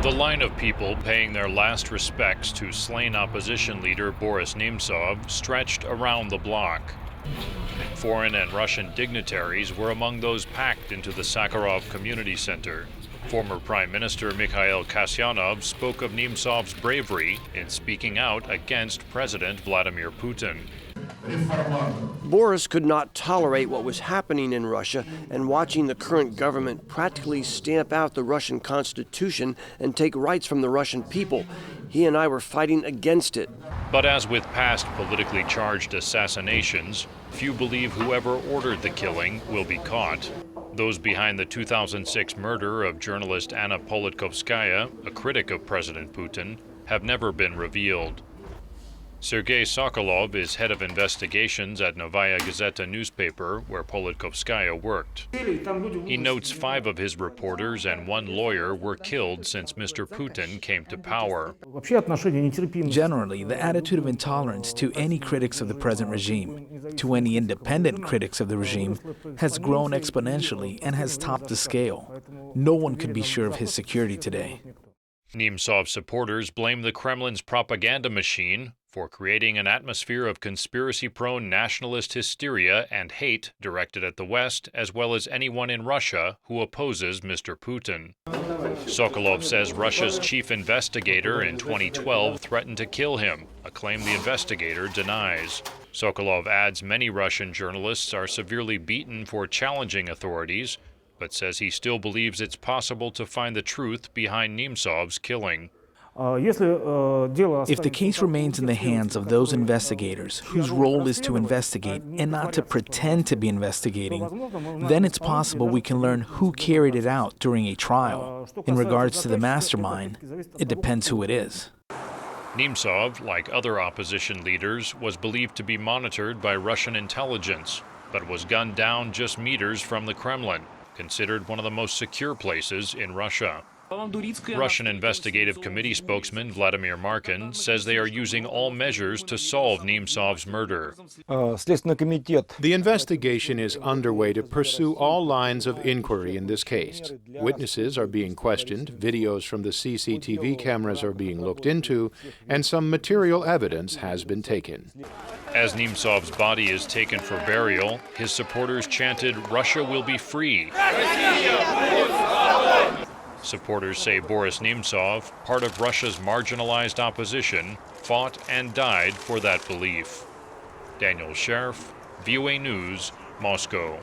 The line of people paying their last respects to slain opposition leader Boris Nemtsov stretched around the block. Foreign and Russian dignitaries were among those packed into the Sakharov Community Center. Former Prime Minister Mikhail Kasyanov spoke of Nemtsov's bravery in speaking out against President Vladimir Putin. Boris could not tolerate what was happening in Russia, and watching the current government practically stamp out the Russian Constitution and take rights from the Russian people. He and I were fighting against it. But as with past politically charged assassinations, few believe whoever ordered the killing will be caught. Those behind the 2006 murder of journalist Anna Politkovskaya, a critic of President Putin, have never been revealed. Sergei Sokolov is head of investigations at Novaya Gazeta newspaper, where Politkovskaya worked. He notes 5 of his reporters and 1 lawyer were killed since Mr. Putin came to power. Generally, the attitude of intolerance to any critics of the present regime, to any independent critics of the regime, has grown exponentially and has topped the scale. No one could be sure of his security today. Nemtsov supporters blame the Kremlin's propaganda machine for creating an atmosphere of conspiracy-prone nationalist hysteria and hate directed at the West, as well as anyone in Russia who opposes Mr. Putin. Sokolov says Russia's chief investigator in 2012 threatened to kill him, a claim the investigator denies. Sokolov adds many Russian journalists are severely beaten for challenging authorities, but says he still believes it's possible to find the truth behind Nemtsov's killing. If the case remains in the hands of those investigators whose role is to investigate and not to pretend to be investigating, then it's possible we can learn who carried it out during a trial. In regards to the mastermind, it depends who it is. Nemtsov, like other opposition leaders, was believed to be monitored by Russian intelligence, but was gunned down just meters from the Kremlin, considered one of the most secure places in Russia. Russian Investigative Committee spokesman Vladimir Markin says they are using all measures to solve Nemtsov's murder. The investigation is underway to pursue all lines of inquiry in this case. Witnesses are being questioned, videos from the CCTV cameras are being looked into, and some material evidence has been taken. As Nemtsov's body is taken for burial, his supporters chanted, "Russia will be free." Supporters say Boris Nemtsov, part of Russia's marginalized opposition, fought and died for that belief. Daniel Schearf, VOA News, Moscow.